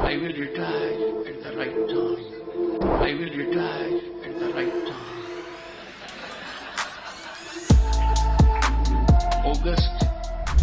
I will retire at the right time. I will retire at the right time. August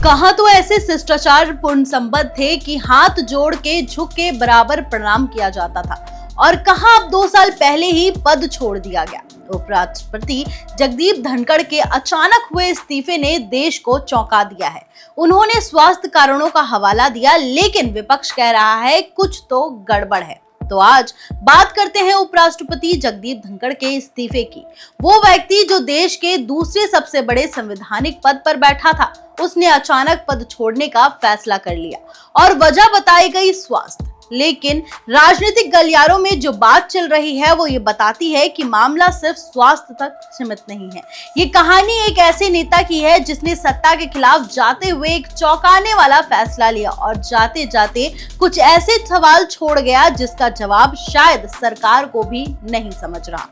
कहाँ तो ऐसे शिष्टाचार पूर्ण संबंध थे कि हाथ जोड़ के झुक के बराबर प्रणाम किया जाता था, और कहाँ अब 2 साल पहले ही पद छोड़ दिया गया। उपराष्ट्रपति जगदीप धनखड़ के अचानक हुए इस्तीफे ने देश को चौंका दिया है। उन्होंने स्वास्थ्य कारणों का हवाला दिया, लेकिन विपक्ष कह रहा है कुछ तो गड़बड़ है। तो आज बात करते हैं उपराष्ट्रपति जगदीप धनखड़ के इस्तीफे की। वो व्यक्ति जो देश के दूसरे सबसे बड़े संवैधानिक पद पर बैठा था, उसने अचानक पद छोड़ने का फैसला कर लिया और वजह बताई गई स्वास्थ्य। लेकिन राजनीतिक गलियारों में जो बात चल रही है वो ये बताती है कि मामला सिर्फ स्वास्थ्य तक सीमित नहीं है। ये कहानी एक ऐसे नेता की है जिसने सत्ता के खिलाफ जाते हुए एक चौंकाने वाला फैसला लिया और जाते जाते कुछ ऐसे सवाल छोड़ गया जिसका जवाब शायद सरकार को भी नहीं समझ रहा।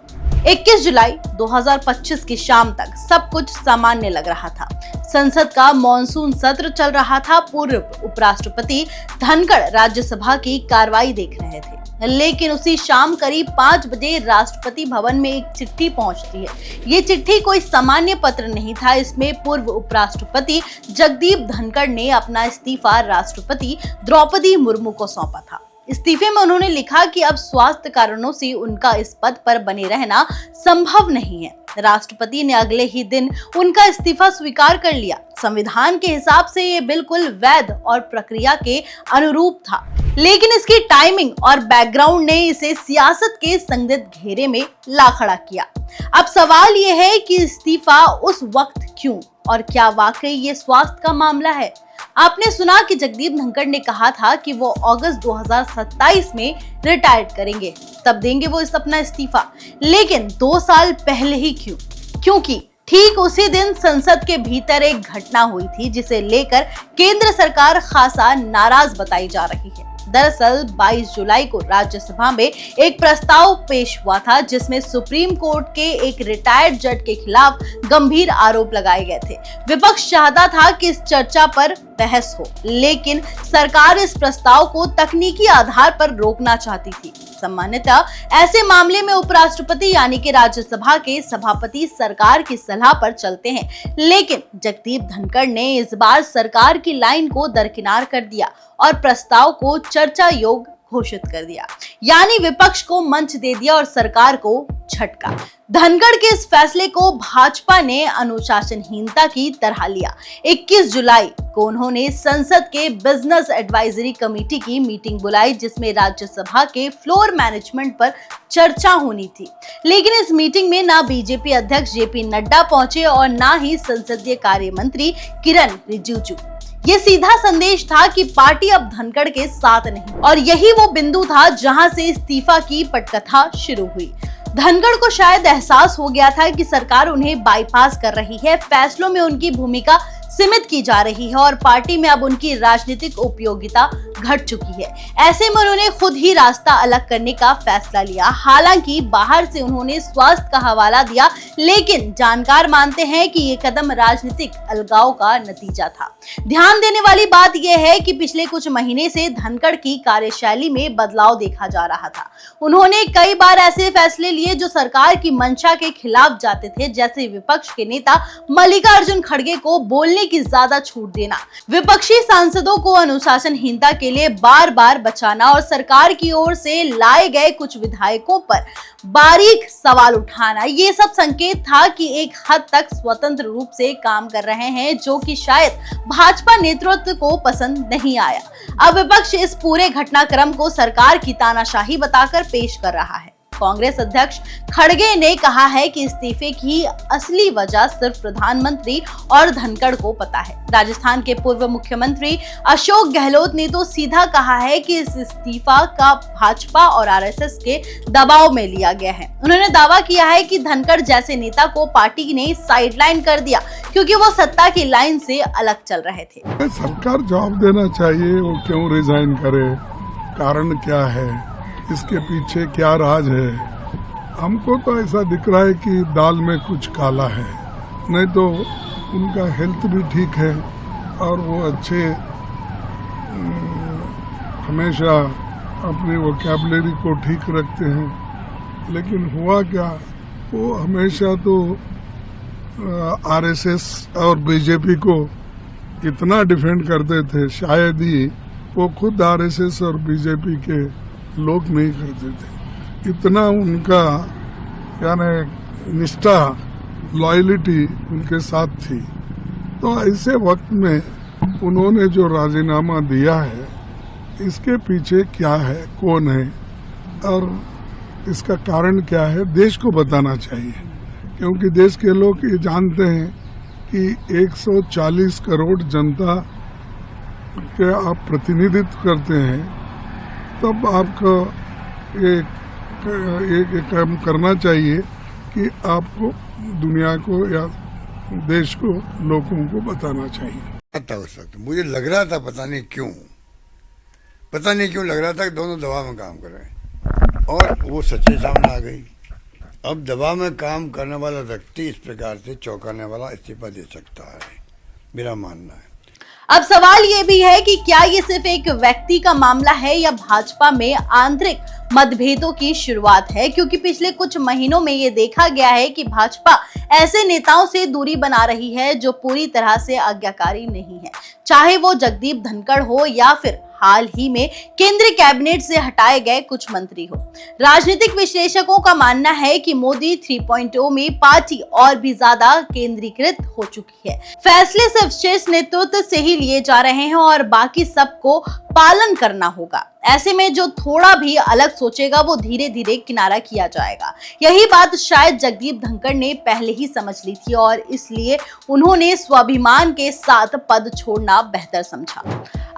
21 जुलाई 2025 की शाम तक सब कुछ सामान्य लग रहा था। संसद का मॉनसून सत्र चल रहा था। पूर्व उपराष्ट्रपति धनखड़ राज्यसभा की कार्रवाई देख रहे थे, लेकिन उसी शाम करीब 5 बजे राष्ट्रपति भवन में एक चिट्ठी पहुंचती है। ये चिट्ठी कोई सामान्य पत्र नहीं था। इसमें पूर्व उपराष्ट्रपति जगदीप धनखड़ ने अपना इस्तीफा राष्ट्रपति द्रौपदी मुर्मू को सौंपा था। इस्तीफे में उन्होंने लिखा कि अब स्वास्थ्य कारणों से उनका इस पद पर बने रहना संभव नहीं है। राष्ट्रपति ने अगले ही दिन उनका इस्तीफा स्वीकार कर लिया। संविधान के हिसाब से ये बिल्कुल वैध और प्रक्रिया के अनुरूप था, लेकिन इसकी टाइमिंग और बैकग्राउंड ने इसे सियासत के संदिग्ध घेरे में ला खड़ा किया। अब सवाल ये है कि इस्तीफा उस वक्त क्यों, और क्या वाकई ये स्वास्थ्य का मामला है? आपने सुना कि जगदीप धनखड़ ने कहा था कि वो अगस्त 2027 में रिटायर करेंगे, तब देंगे वो अपना इस्तीफा। लेकिन 2 साल पहले ही क्यों? क्योंकि ठीक उसी दिन संसद के भीतर एक घटना हुई थी जिसे लेकर केंद्र सरकार खासा नाराज बताई जा रही है। दरअसल 22 जुलाई को राज्यसभा में एक प्रस्ताव पेश हुआ था जिसमें सुप्रीम कोर्ट के एक रिटायर्ड जज के खिलाफ गंभीर आरोप लगाए गए थे। विपक्ष चाहता था कि इस चर्चा पर बहस हो, लेकिन सरकार इस प्रस्ताव को तकनीकी आधार पर रोकना चाहती थी। सामान्यतः ऐसे मामले में उपराष्ट्रपति यानी कि राज्यसभा के सभापति सरकार की सलाह पर चलते हैं, लेकिन जगदीप धनखड़ ने इस बार सरकार की लाइन को दरकिनार कर दिया और प्रस्ताव को चर्चा योग्य घोषित कर दिया, यानी विपक्ष को मंच दे दिया और सरकार को झटका। धनखड़ के इस फैसले को भाजपा ने अनुशासनहीनता की तरह लिया। 21 जुलाई को उन्होंने संसद के बिजनेस एडवाइजरी कमेटी की मीटिंग बुलाई जिसमें राज्यसभा के फ्लोर मैनेजमेंट पर चर्चा होनी थी, लेकिन इस मीटिंग में ना बीजेपी अध्यक्ष जेपी नड्डा पहुंचे और ना ही संसदीय कार्य मंत्री किरण रिजिजू। ये सीधा संदेश था कि पार्टी अब धनखड़ के साथ नहीं, और यही वो बिंदु था जहां से इस्तीफा की पटकथा शुरू हुई। धनखड़ को शायद एहसास हो गया था कि सरकार उन्हें बाईपास कर रही है, फैसलों में उनकी भूमिका सीमित की जा रही है और पार्टी में अब उनकी राजनीतिक उपयोगिता घट चुकी है। ऐसे में उन्होंने खुद ही रास्ता अलग करने का फैसला लिया। हालांकि बाहर से उन्होंने स्वास्थ्य का हवाला दिया, लेकिन जानकार मानते हैं कि ये कदम राजनीतिक अलगाव का नतीजा था। ध्यान देने वाली बात यह है कि पिछले कुछ महीने से धनखड़ की कार्यशैली में बदलाव देखा जा रहा था। उन्होंने कई बार ऐसे फैसले लिए जो सरकार की मंशा के खिलाफ जाते थे, जैसे विपक्ष के नेता मल्लिकार्जुन खड़गे को बोलने की ज्यादा छूट देना, विपक्षी सांसदों को अनुशासनहीनता के लिए बार बार बचाना और सरकार की ओर से लाए गए कुछ विधायकों पर बारीक सवाल उठाना। ये सब संकेत था कि एक हद तक स्वतंत्र रूप से काम कर रहे हैं, जो कि शायद भाजपा नेतृत्व को पसंद नहीं आया। अब विपक्ष इस पूरे घटनाक्रम को सरकार की तानाशाही बताकर पेश कर रहा है। कांग्रेस अध्यक्ष खड़गे ने कहा है कि इस्तीफे की असली वजह सिर्फ प्रधानमंत्री और धनखड़ को पता है। राजस्थान के पूर्व मुख्यमंत्री अशोक गहलोत ने तो सीधा कहा है कि इस इस्तीफा का भाजपा और आरएसएस के दबाव में लिया गया है। उन्होंने दावा किया है कि धनखड़ जैसे नेता को पार्टी ने साइडलाइन कर दिया क्योंकि वो सत्ता की लाइन से अलग चल रहे थे। सरकार जवाब देना चाहिए, वो क्यों रिजाइन करे, कारण क्या है, इसके पीछे क्या राज है। हमको तो ऐसा दिख रहा है कि दाल में कुछ काला है, नहीं तो उनका हेल्थ भी ठीक है और वो अच्छे हमेशा अपनी वोकैबुलरी को ठीक रखते हैं। लेकिन हुआ क्या, वो हमेशा तो आरएसएस और बीजेपी को इतना डिफेंड करते थे, शायद ही वो खुद आरएसएस और बीजेपी के लोग नहीं करते थे। इतना उनका यानी निष्ठा, लॉयल्टी उनके साथ थी। तो ऐसे वक्त में उन्होंने जो राजीनामा दिया है, इसके पीछे क्या है, कौन है और इसका कारण क्या है, देश को बताना चाहिए। क्योंकि देश के लोग ये जानते हैं कि 140 करोड़ जनता के आप प्रतिनिधित्व करते हैं, तब आपको एक काम करना चाहिए कि आपको दुनिया को या देश को, लोगों को बताना चाहिए। था उस वक्त मुझे लग रहा था, पता नहीं क्यों लग रहा था कि दोनों दबाव में काम कर रहे हैं, और वो सच्चाई सामने आ गई। अब दबाव में काम करने वाला व्यक्ति इस प्रकार से चौंकाने वाला इस्तीफा दे सकता है, मेरा मानना है। अब सवाल ये भी है कि क्या ये सिर्फ एक व्यक्ति का मामला है या भाजपा में आंतरिक मतभेदों की शुरुआत है, क्योंकि पिछले कुछ महीनों में ये देखा गया है कि भाजपा ऐसे नेताओं से दूरी बना रही है जो पूरी तरह से आज्ञाकारी नहीं है, चाहे वो जगदीप धनखड़ हो या फिर हाल ही में केंद्रीय कैबिनेट से हटाए गए कुछ मंत्री हो। राजनीतिक विश्लेषकों का मानना है कि मोदी 3.0 में पार्टी और भी ज्यादा केंद्रीकृत हो चुकी है। फैसले सिर्फ शीर्ष नेतृत्व से ही लिए जा रहे हैं और बाकी सबको पालन करना होगा। ऐसे में जो थोड़ा भी अलग सोचेगा वो धीरे धीरे किनारा किया जाएगा। यही बात शायद जगदीप धनखड़ ने पहले ही समझ ली थी और इसलिए उन्होंने स्वाभिमान के साथ पद छोड़ना बेहतर समझा।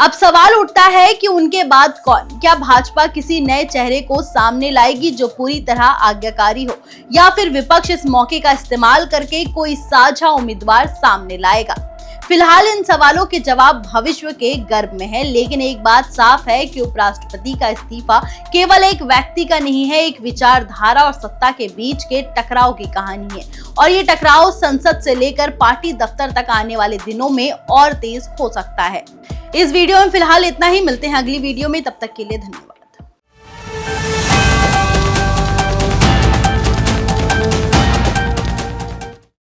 अब सवाल उठता है कि उनके बाद कौन? क्या भाजपा किसी नए चेहरे को सामने लाएगी जो पूरी तरह आज्ञाकारी हो, या फिर विपक्ष इस मौके का इस्तेमाल करके कोई साझा उम्मीदवार सामने लाएगा? फिलहाल इन सवालों के जवाब भविष्य के गर्भ में है, लेकिन एक बात साफ है कि उपराष्ट्रपति का इस्तीफा केवल एक व्यक्ति का नहीं है, एक विचारधारा और सत्ता के बीच के टकराव की कहानी है, और ये टकराव संसद से लेकर पार्टी दफ्तर तक आने वाले दिनों में और तेज हो सकता है। इस वीडियो में फिलहाल इतना ही, मिलते हैं अगली वीडियो में, तब तक के लिए धन्यवाद।